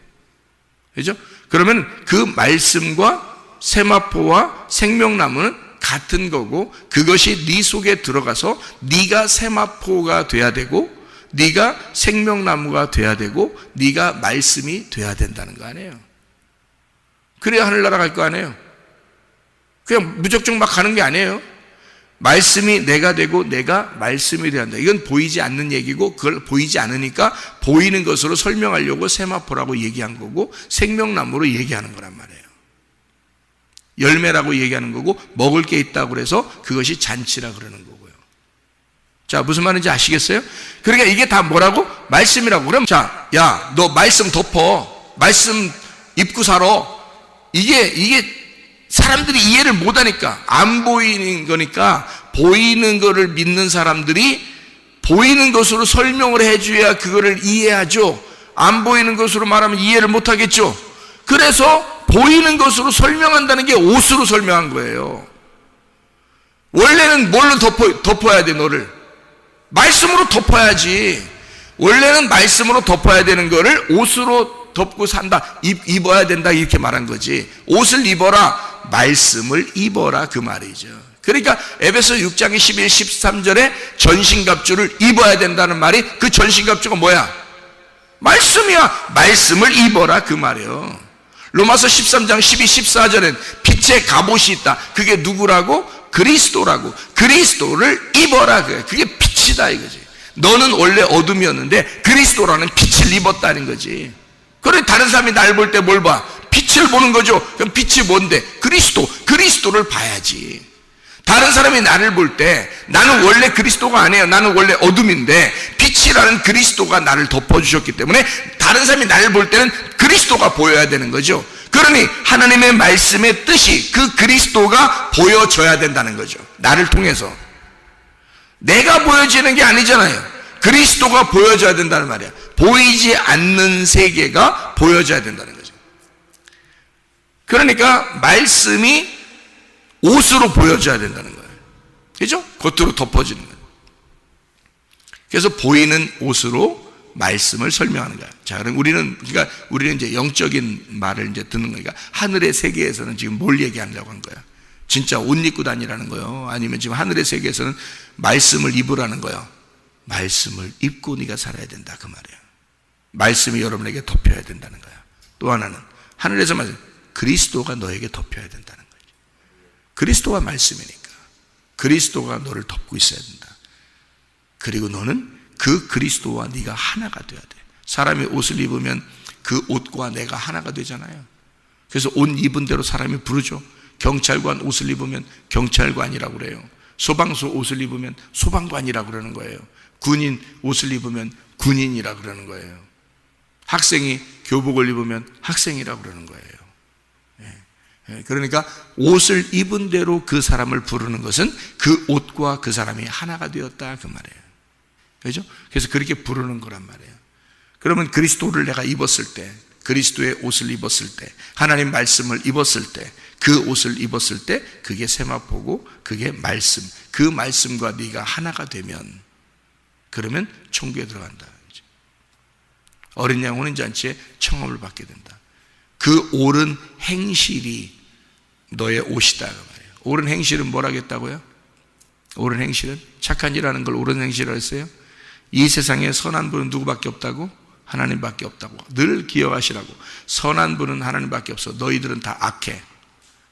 그죠? 그러면 그 말씀과 세마포와 생명나무는 같은 거고, 그것이 네 속에 들어가서 네가 세마포가 돼야 되고, 네가 생명나무가 돼야 되고, 네가 말씀이 돼야 된다는 거 아니에요. 그래야 하늘나라 갈 거 아니에요. 그냥 무작정 막 가는 게 아니에요. 말씀이 내가 되고 내가 말씀이 돼야 한다. 이건 보이지 않는 얘기고, 그걸 보이지 않으니까 보이는 것으로 설명하려고 세마포라고 얘기한 거고, 생명나무로 얘기하는 거란 말이에요. 열매라고 얘기하는 거고, 먹을 게 있다고 그래서 그것이 잔치라 그러는 거고요. 자, 무슨 말인지 아시겠어요? 그러니까 이게 다 뭐라고? 말씀이라고. 그럼 자, 야, 너 말씀 덮어, 말씀 입고 살아. 이게 사람들이 이해를 못하니까, 안 보이는 거니까, 보이는 거를 믿는 사람들이 보이는 것으로 설명을 해줘야 그거를 이해하죠. 안 보이는 것으로 말하면 이해를 못하겠죠. 그래서 보이는 것으로 설명한다는 게 옷으로 설명한 거예요. 원래는 뭘로 덮어야 돼, 너를? 말씀으로 덮어야지. 원래는 말씀으로 덮어야 되는 거를 옷으로 덮고 산다, 입어야 된다, 이렇게 말한 거지. 옷을 입어라, 말씀을 입어라, 그 말이죠. 그러니까 에베소 6장의 11, 13절에 전신갑주를 입어야 된다는 말이, 그 전신갑주가 뭐야? 말씀이야. 말씀을 입어라, 그 말이에요. 로마서 13장 12, 14절엔 빛의 갑옷이 있다. 그게 누구라고? 그리스도라고. 그리스도를 입어라, 그게 빛이다 이거지. 너는 원래 어둠이었는데 그리스도라는 빛을 입었다는 거지. 그래, 다른 사람이 날 볼 때 뭘 봐? 빛을 보는 거죠. 그럼 빛이 뭔데? 그리스도를 봐야지. 다른 사람이 나를 볼 때 나는 원래 그리스도가 아니에요. 나는 원래 어둠인데 빛이라는 그리스도가 나를 덮어주셨기 때문에 다른 사람이 나를 볼 때는 그리스도가 보여야 되는 거죠. 그러니 하나님의 말씀의 뜻이 그 그리스도가 보여져야 된다는 거죠. 나를 통해서. 내가 보여지는 게 아니잖아요. 그리스도가 보여져야 된다는 말이야. 보이지 않는 세계가 보여져야 된다는 거죠. 그러니까 말씀이 옷으로 보여져야 된다는 거예요. 그죠? 겉으로 덮어지는 거예요. 그래서 보이는 옷으로 말씀을 설명하는 거야. 자, 그럼 우리는 이제 영적인 말을 이제 듣는 거니까, 하늘의 세계에서는 지금 뭘 얘기하려고 한 거야? 진짜 옷 입고 다니라는 거요? 아니면 지금 하늘의 세계에서는 말씀을 입으라는 거요? 말씀을 입고 네가 살아야 된다, 그 말이야. 말씀이 여러분에게 덮여야 된다는 거야. 또 하나는 하늘에서 말씀, 그리스도가 너에게 덮여야 된다는 거지. 그리스도가 말씀이니까 그리스도가 너를 덮고 있어야 된다. 그리고 너는 그 그리스도와 네가 하나가 돼야 돼. 사람이 옷을 입으면 그 옷과 내가 하나가 되잖아요. 그래서 옷 입은 대로 사람이 부르죠. 경찰관 옷을 입으면 경찰관이라고 그래요. 소방서 옷을 입으면 소방관이라고 그러는 거예요. 군인 옷을 입으면 군인이라고 그러는 거예요. 학생이 교복을 입으면 학생이라고 그러는 거예요. 그러니까 옷을 입은 대로 그 사람을 부르는 것은 그 옷과 그 사람이 하나가 되었다, 그 말이에요. 그죠? 그래서 그렇게 부르는 거란 말이에요. 그러면 그리스도를 내가 입었을 때, 그리스도의 옷을 입었을 때, 하나님 말씀을 입었을 때, 그 옷을 입었을 때 그게 세마포고 그게 말씀, 그 말씀과 네가 하나가 되면, 그러면 천국에 들어간다. 어린 양 오는 잔치에 청함을 받게 된다. 그 옳은 행실이 너의 옷이다, 그 말이에요. 옳은 행실은 뭘 하겠다고요? 옳은 행실은 착한 일하는 걸 옳은 행실이라고 했어요. 이 세상에 선한 분은 누구밖에 없다고? 하나님밖에 없다고 늘 기억하시라고. 선한 분은 하나님밖에 없어. 너희들은 다 악해.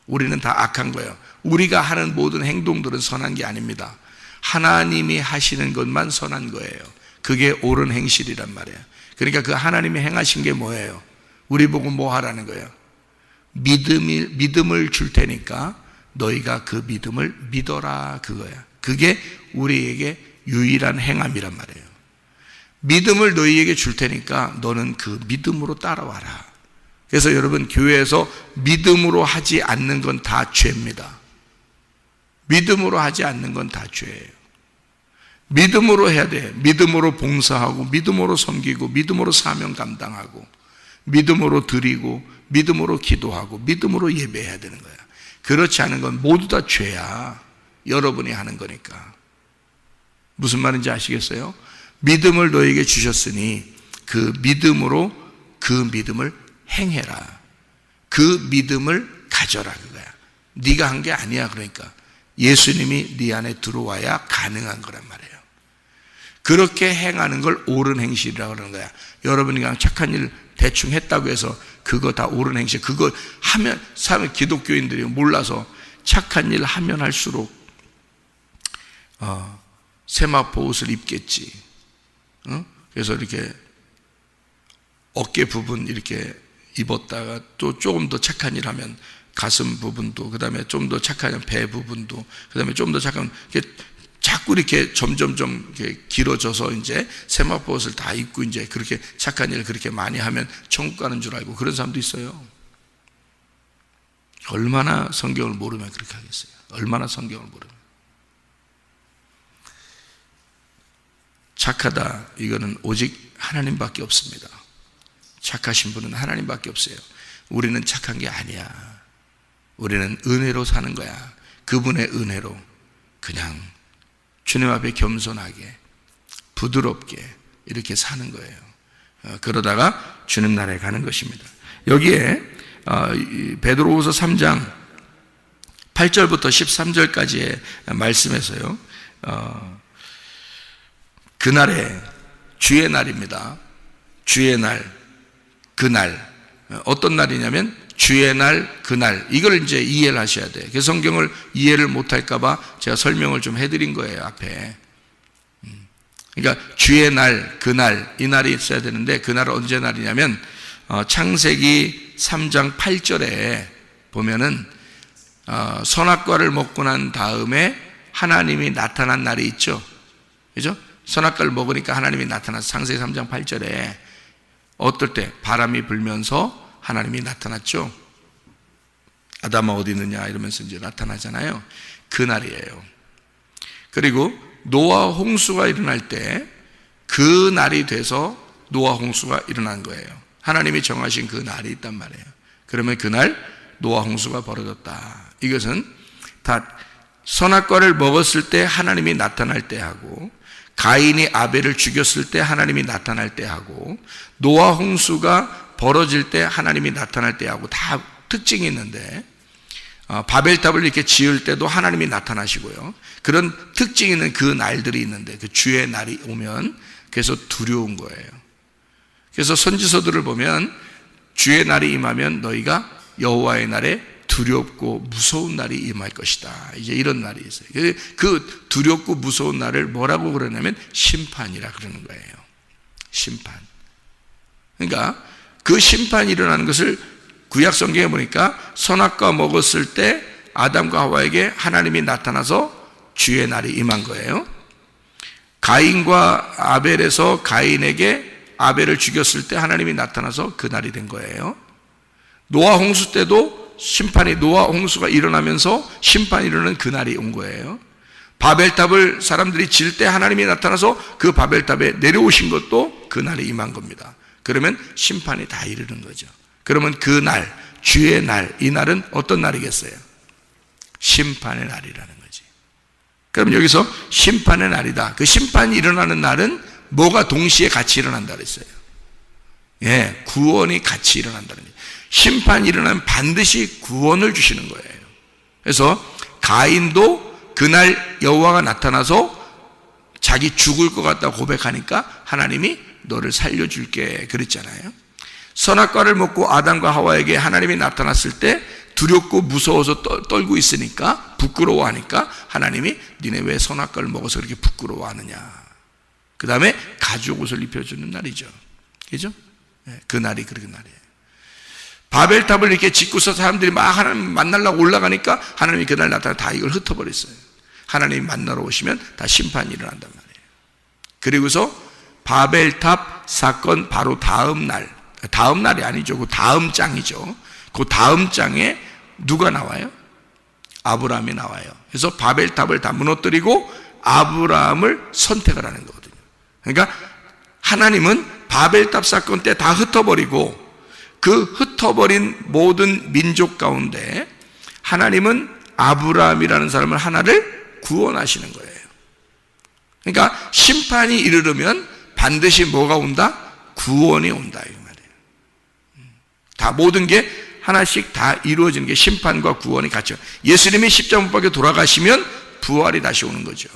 우리는 다 악한 거예요. 우리가 하는 모든 행동들은 선한 게 아닙니다. 하나님이 하시는 것만 선한 거예요. 그게 옳은 행실이란 말이에요. 그러니까 그 하나님이 행하신 게 뭐예요? 우리 보고 뭐 하라는 거예요? 믿음을 줄 테니까 너희가 그 믿음을 믿어라, 그거야. 그게 우리에게 유일한 행함이란 말이에요. 믿음을 너희에게 줄 테니까 너는 그 믿음으로 따라와라. 그래서 여러분, 교회에서 믿음으로 하지 않는 건 다 죄입니다. 믿음으로 하지 않는 건 다 죄예요. 믿음으로 해야 돼. 믿음으로 봉사하고, 믿음으로 섬기고, 믿음으로 사명 감당하고, 믿음으로 드리고, 믿음으로 기도하고, 믿음으로 예배해야 되는 거야. 그렇지 않은 건 모두 다 죄야. 여러분이 하는 거니까. 무슨 말인지 아시겠어요? 믿음을 너에게 주셨으니 그 믿음으로 그 믿음을 행해라. 그 믿음을 가져라 그거야. 네가 한 게 아니야. 그러니까 예수님이 네 안에 들어와야 가능한 거란 말이에요. 그렇게 행하는 걸 옳은 행실이라고 그러는 거야. 여러분이 그냥 착한 일 대충 했다고 해서 그거 다 옳은 행실, 그거 하면 기독교인들이 몰라서 착한 일 하면 할수록 세마포 옷을 입겠지. 그래서 이렇게 어깨 부분 이렇게 입었다가 또 조금 더 착한 일 하면 가슴 부분도, 그 다음에 좀 더 착한 배 부분도, 그 다음에 좀 더 착한, 자꾸 이렇게 점점점 이렇게 길어져서 이제 세마포 옷을 다 입고 이제 그렇게 착한 일을 그렇게 많이 하면 천국 가는 줄 알고 그런 사람도 있어요. 얼마나 성경을 모르면 그렇게 하겠어요. 얼마나 성경을 모르면. 착하다, 이거는 오직 하나님밖에 없습니다. 착하신 분은 하나님밖에 없어요. 우리는 착한 게 아니야. 우리는 은혜로 사는 거야. 그분의 은혜로 그냥 주님 앞에 겸손하게 부드럽게 이렇게 사는 거예요. 그러다가 주님 나라에 가는 것입니다. 여기에 베드로후서 3장 8절부터 13절까지의 말씀에서요, 그날에 주의 날입니다. 주의 날, 그날. 어떤 날이냐면 주의 날, 그날. 이걸 이제 이해를 하셔야 돼요. 그 성경을 이해를 못할까봐 제가 설명을 좀 해드린 거예요, 앞에. 그러니까 주의 날, 그날, 이 날이 있어야 되는데 그 날은 언제 날이냐면 창세기 3장 8절에 보면은 선악과를 먹고 난 다음에 하나님이 나타난 날이 있죠. 그죠? 선악과를 먹으니까 하나님이 나타나서 창세기 3장 8절에 어떨 때 바람이 불면서 하나님이 나타났죠. 아담아 어디 있느냐 이러면서 이제 나타나잖아요. 그 날이에요. 그리고 노아 홍수가 일어날 때 그 날이 돼서 노아 홍수가 일어난 거예요. 하나님이 정하신 그 날이 있단 말이에요. 그러면 그날 노아 홍수가 벌어졌다. 이것은 다 선악과를 먹었을 때 하나님이 나타날 때 하고, 가인이 아벨을 죽였을 때 하나님이 나타날 때 하고, 노아 홍수가 벌어질 때 하나님이 나타날 때 하고 다 특징이 있는데, 바벨탑을 이렇게 지을 때도 하나님이 나타나시고요. 그런 특징이 있는 그 날들이 있는데 그 주의 날이 오면 그래서 두려운 거예요. 그래서 선지서들을 보면 주의 날이 임하면 너희가 여호와의 날에 두렵고 무서운 날이 임할 것이다. 이제 이런 날이 있어요. 그 두렵고 무서운 날을 뭐라고 그러냐면 심판이라 그러는 거예요. 심판. 그러니까 그 심판이 일어나는 것을 구약 성경에 보니까 선악과 먹었을 때 아담과 하와에게 하나님이 나타나서 주의 날이 임한 거예요. 가인과 아벨에서 가인에게 아벨을 죽였을 때 하나님이 나타나서 그 날이 된 거예요. 노아 홍수 때도 노아 홍수가 일어나면서 심판이 일어나는 그 날이 온 거예요. 바벨탑을 사람들이 질 때 하나님이 나타나서 그 바벨탑에 내려오신 것도 그 날이 임한 겁니다. 그러면 심판이 다 이르는 거죠. 그러면 그 날, 주의 날, 이 날은 어떤 날이겠어요? 심판의 날이라는 거지. 그럼 여기서 심판의 날이다. 그 심판이 일어나는 날은 뭐가 동시에 같이 일어난다 그랬어요? 예, 구원이 같이 일어난다는 거예요. 심판이 일어나면 반드시 구원을 주시는 거예요. 그래서 가인도 그날 여호와가 나타나서 자기 죽을 것 같다고 고백하니까 하나님이 너를 살려줄게 그랬잖아요. 선악과를 먹고 아담과 하와에게 하나님이 나타났을 때 두렵고 무서워서 떨고 있으니까, 부끄러워하니까 하나님이 니네 왜 선악과를 먹어서 그렇게 부끄러워하느냐. 그 다음에 가죽 옷을 입혀주는 날이죠. 그죠? 그 날이 그런 날이에요. 바벨탑을 이렇게 짓고서 사람들이 막 하나님 만나려고 올라가니까 하나님이 그날 나타나 다 이걸 흩어버렸어요. 하나님이 만나러 오시면 다 심판이 일어난단 말이에요. 그리고서 바벨탑 사건 바로 다음 날이 아니죠. 그 다음 장이죠. 그 다음 장에 누가 나와요? 아브라함이 나와요. 그래서 바벨탑을 다 무너뜨리고 아브라함을 선택을 하는 거거든요. 그러니까 하나님은 바벨탑 사건 때 다 흩어버리고 그 흩어버린 모든 민족 가운데 하나님은 아브라함이라는 사람을 하나를 구원하시는 거예요. 그러니까 심판이 이르르면 반드시 뭐가 온다? 구원이 온다 이 말이에요. 다 모든 게 하나씩 다 이루어지는 게 심판과 구원이 같이. 예수님이 십자가 못 박혀 돌아가시면 부활이 다시 오는 거죠.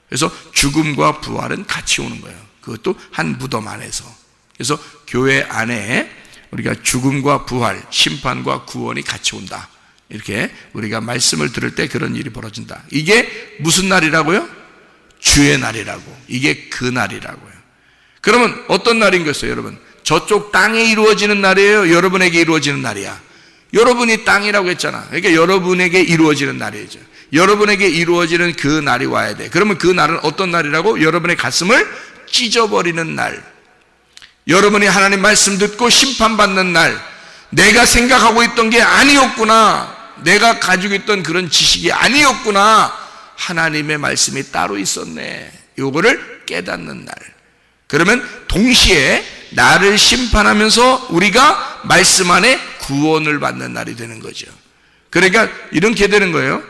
그래서 죽음과 부활은 같이 오는 거예요. 그것도 한 무덤 안에서. 그래서 교회 안에 우리가 죽음과 부활, 심판과 구원이 같이 온다. 이렇게 우리가 말씀을 들을 때 그런 일이 벌어진다. 이게 무슨 날이라고요? 주의 날이라고. 이게 그 날이라고요. 그러면 어떤 날인 것이에요, 여러분? 저쪽 땅에 이루어지는 날이에요? 여러분에게 이루어지는 날이야? 여러분이 땅이라고 했잖아. 그러니까 여러분에게 이루어지는 날이죠. 여러분에게 이루어지는 그 날이 와야 돼. 그러면 그 날은 어떤 날이라고? 여러분의 가슴을 찢어버리는 날. 여러분이 하나님 말씀 듣고 심판받는 날. 내가 생각하고 있던 게 아니었구나. 내가 가지고 있던 그런 지식이 아니었구나. 하나님의 말씀이 따로 있었네. 요거를 깨닫는 날. 그러면 동시에 나를 심판하면서 우리가 말씀 안에 구원을 받는 날이 되는 거죠. 그러니까 이렇게 되는 거예요.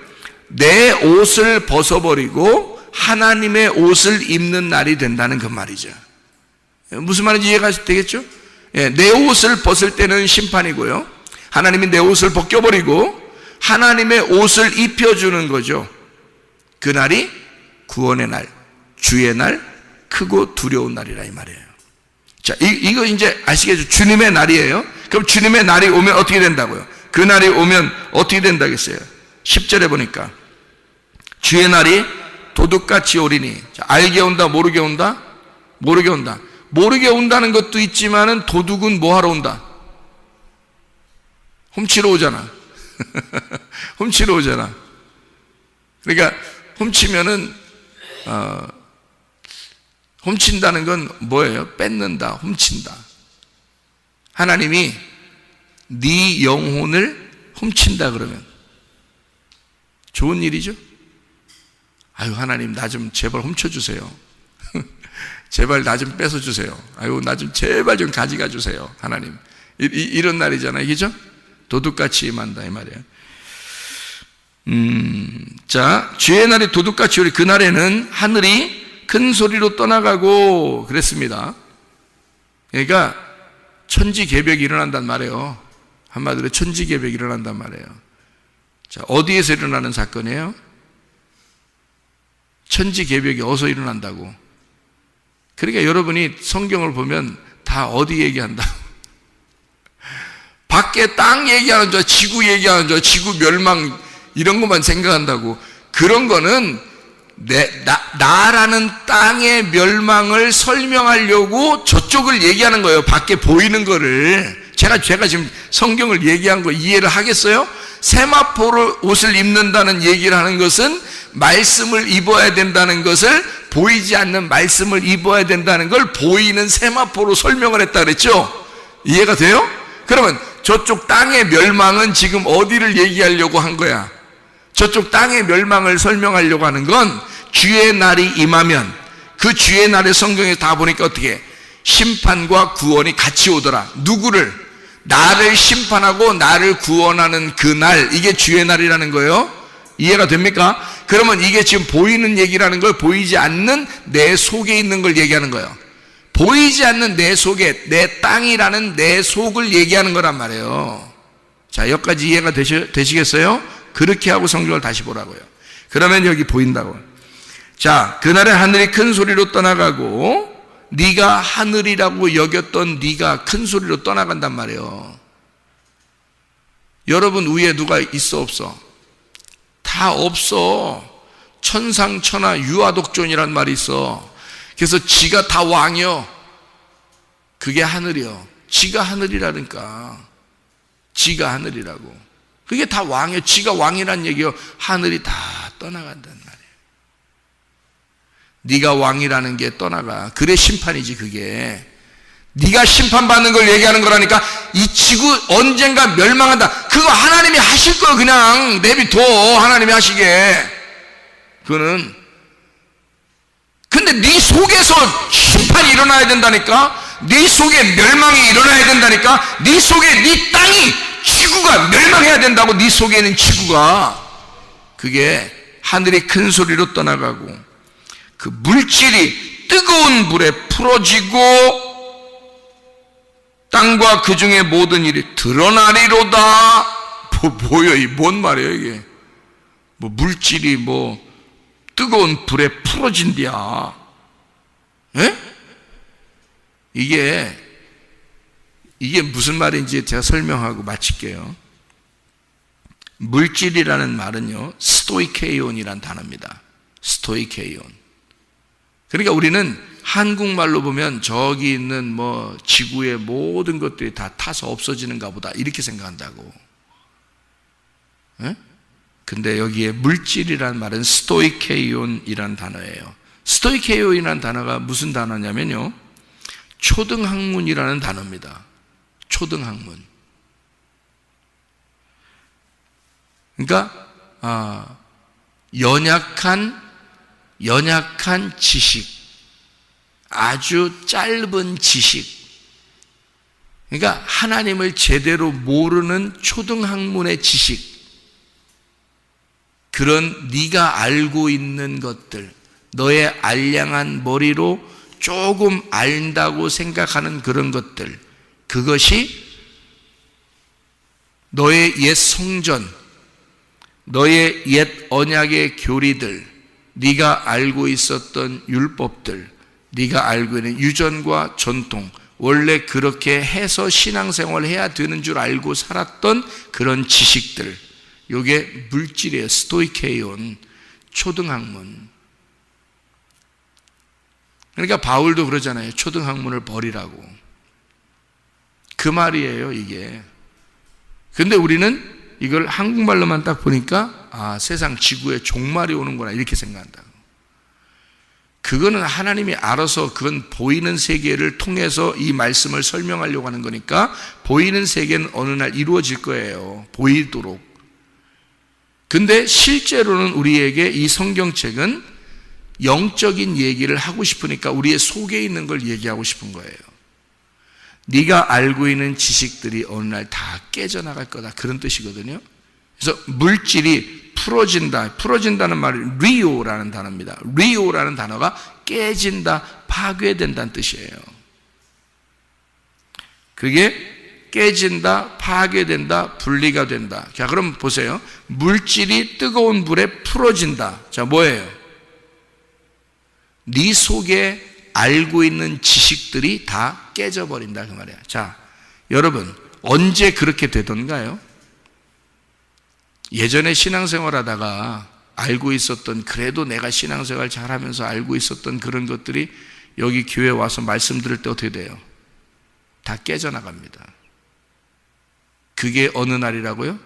내 옷을 벗어버리고 하나님의 옷을 입는 날이 된다는 그 말이죠. 무슨 말인지 이해가 되겠죠? 내 옷을 벗을 때는 심판이고요, 하나님이 내 옷을 벗겨버리고 하나님의 옷을 입혀주는 거죠. 그날이 구원의 날, 주의 날, 크고 두려운 날이라 이 말이에요. 자, 이거 이제 아시겠죠? 주님의 날이에요. 그럼 주님의 날이 오면 어떻게 된다고요? 그 날이 오면 어떻게 된다겠어요? 10절에 보니까 주의 날이 도둑같이 오리니. 자, 알게 온다, 모르게 온다? 모르게 온다. 모르게 온다는 것도 있지만은 도둑은 뭐 하러 온다? 훔치러 오잖아. 훔치러 오잖아. 그러니까 훔치면은 훔친다는 건 뭐예요? 뺏는다, 훔친다. 하나님이 네 영혼을 훔친다 그러면 좋은 일이죠? 아유, 하나님 나 좀 제발 훔쳐주세요. 제발 나 좀 뺏어주세요. 아유, 나 좀 제발 좀 가져가 주세요. 하나님. 이런 날이잖아요. 그죠? 도둑같이 임한다 이 말이에요. 자, 주의 날이 도둑같이 오리. 그날에는 하늘이 큰 소리로 떠나가고 그랬습니다. 그러니까 천지개벽이 일어난단 말이에요. 한마디로 천지개벽이 일어난단 말이에요. 자, 어디에서 일어나는 사건이에요? 천지개벽이 어디서 일어난다고? 그러니까 여러분이 성경을 보면 다 어디 얘기한다? 밖에 땅 얘기하는 줄, 지구 얘기하는 줄, 지구 멸망 이런 것만 생각한다고. 그런 거는 나라는 땅의 멸망을 설명하려고 저쪽을 얘기하는 거예요. 밖에 보이는 거를. 제가 지금 성경을 얘기한 거 이해를 하겠어요? 세마포로 옷을 입는다는 얘기를 하는 것은 말씀을 입어야 된다는 것을, 보이지 않는 말씀을 입어야 된다는 걸 보이는 세마포로 설명을 했다 그랬죠? 이해가 돼요? 그러면 저쪽 땅의 멸망은 지금 어디를 얘기하려고 한 거야? 저쪽 땅의 멸망을 설명하려고 하는 건 주의 날이 임하면, 그 주의 날의 성경에 다 보니까 어떻게 심판과 구원이 같이 오더라. 누구를? 나를 심판하고 나를 구원하는 그 날, 이게 주의 날이라는 거예요. 이해가 됩니까? 그러면 이게 지금 보이는 얘기라는 걸, 보이지 않는 내 속에 있는 걸 얘기하는 거예요. 보이지 않는 내 속에, 내 땅이라는 내 속을 얘기하는 거란 말이에요. 자, 여기까지 이해가 되시겠어요? 그렇게 하고 성경을 다시 보라고요. 그러면 여기 보인다고. 자, 그날에 하늘이 큰 소리로 떠나가고, 네가 하늘이라고 여겼던 네가 큰 소리로 떠나간단 말이에요. 여러분 위에 누가 있어 없어? 다 없어. 천상천하 유아독존이란 말이 있어. 그래서 지가 다 왕이요. 그게 하늘이요. 지가 하늘이라니까. 지가 하늘이라고. 그게 다 왕이요. 지가 왕이란 얘기요. 하늘이 다 떠나간다는 말이에요. 네가 왕이라는 게 떠나가. 그래 심판이지 그게. 네가 심판받는 걸 얘기하는 거라니까. 이 지구 언젠가 멸망한다. 그거 하나님이 하실 거 그냥 내비둬. 하나님이 하시게. 그거는. 근데 네 속에서 심판이 일어나야 된다니까. 네 속에 멸망이 일어나야 된다니까. 네 속에 네 땅이, 지구가 멸망해야 된다고. 네 속에 있는 지구가. 그게 하늘이 큰 소리로 떠나가고, 그 물질이 뜨거운 불에 풀어지고, 땅과 그 중에 모든 일이 드러나리로다. 뭐요? 이 뭔 말이에요 이게? 뭐 물질이 뭐 뜨거운 불에 풀어진디야. 예? 이게 무슨 말인지 제가 설명하고 마칠게요. 물질이라는 말은요, 스토이케이온이라는 단어입니다. 스토이케이온. 그러니까 우리는 한국말로 보면 저기 있는 뭐 지구의 모든 것들이 다 타서 없어지는가 보다 이렇게 생각한다고. 예? 근데 여기에 물질이라는 말은 스토이케이온이라는 단어예요. 스토이케이온이라는 단어가 무슨 단어냐면요, 초등학문이라는 단어입니다. 초등학문. 그러니까 연약한 지식, 아주 짧은 지식. 그러니까 하나님을 제대로 모르는 초등학문의 지식. 그런 네가 알고 있는 것들, 너의 알량한 머리로 조금 안다고 생각하는 그런 것들, 그것이 너의 옛 성전, 너의 옛 언약의 교리들, 네가 알고 있었던 율법들, 네가 알고 있는 유전과 전통, 원래 그렇게 해서 신앙생활을 해야 되는 줄 알고 살았던 그런 지식들, 이게 물질이에요. 스토이케이온, 초등학문. 그러니까 바울도 그러잖아요. 초등학문을 버리라고. 그 말이에요 이게. 근데 우리는 이걸 한국말로만 딱 보니까 세상 지구에 종말이 오는구나 이렇게 생각한다고. 그거는 하나님이 알아서 그건 보이는 세계를 통해서 이 말씀을 설명하려고 하는 거니까 보이는 세계는 어느 날 이루어질 거예요. 보이도록. 근데 실제로는 우리에게 이 성경책은 영적인 얘기를 하고 싶으니까 우리의 속에 있는 걸 얘기하고 싶은 거예요. 네가 알고 있는 지식들이 어느 날 다 깨져나갈 거다, 그런 뜻이거든요. 그래서 물질이 풀어진다는 말이 리오라는 단어입니다. 리오라는 단어가 깨진다, 파괴된다는 뜻이에요. 그게 깨진다, 파괴된다, 분리가 된다. 자, 그럼 보세요. 물질이 뜨거운 불에 풀어진다. 자, 뭐예요? 네 속에 알고 있는 지식들이 다 깨져버린다 그 말이야. 자, 여러분 언제 그렇게 되던가요? 예전에 신앙생활 하다가 알고 있었던, 그래도 내가 신앙생활 잘하면서 알고 있었던 그런 것들이 여기 교회 와서 말씀 들을 때 어떻게 돼요? 다 깨져나갑니다. 그게 어느 날이라고요?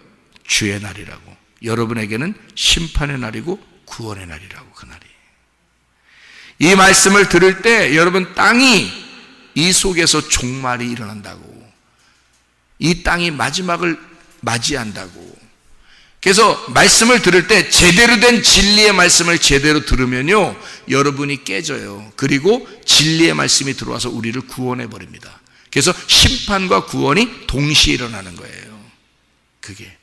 주의 날이라고. 여러분에게는 심판의 날이고 구원의 날이라고. 그날이. 이 말씀을 들을 때 여러분 땅이 이 속에서 종말이 일어난다고. 이 땅이 마지막을 맞이한다고. 그래서 말씀을 들을 때 제대로 된 진리의 말씀을 제대로 들으면요, 여러분이 깨져요. 그리고 진리의 말씀이 들어와서 우리를 구원해 버립니다. 그래서 심판과 구원이 동시에 일어나는 거예요. 그게.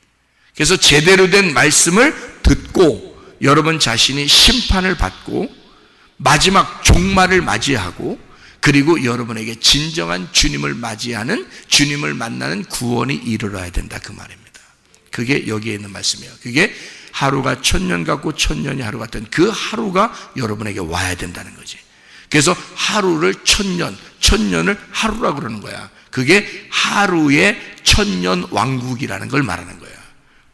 그래서 제대로 된 말씀을 듣고 여러분 자신이 심판을 받고 마지막 종말을 맞이하고, 그리고 여러분에게 진정한 주님을 맞이하는, 주님을 만나는 구원이 이르러야 된다 그 말입니다. 그게 여기에 있는 말씀이에요. 그게 하루가 1000년 같고 1000년이 하루 같은 그 하루가 여러분에게 와야 된다는 거지. 그래서 하루를 1000년, 1000년을 하루라고 그러는 거야. 그게 하루의 1000년 왕국이라는 걸 말하는 거야.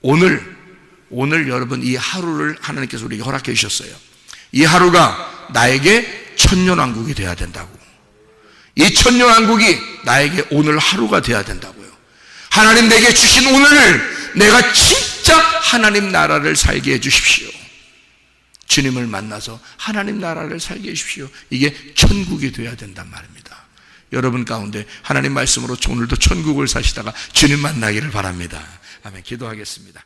오늘 여러분 이 하루를 하나님께서 우리에게 허락해 주셨어요. 이 하루가 나에게 1000년 왕국이 돼야 된다고. 이 1000년 왕국이 나에게 오늘 하루가 돼야 된다고요. 하나님 내게 주신 오늘을 내가 진짜 하나님 나라를 살게 해 주십시오. 주님을 만나서 하나님 나라를 살게 해 주십시오. 이게 천국이 돼야 된단 말입니다. 여러분 가운데 하나님 말씀으로 오늘도 천국을 사시다가 주님 만나기를 바랍니다. 아멘. 기도하겠습니다.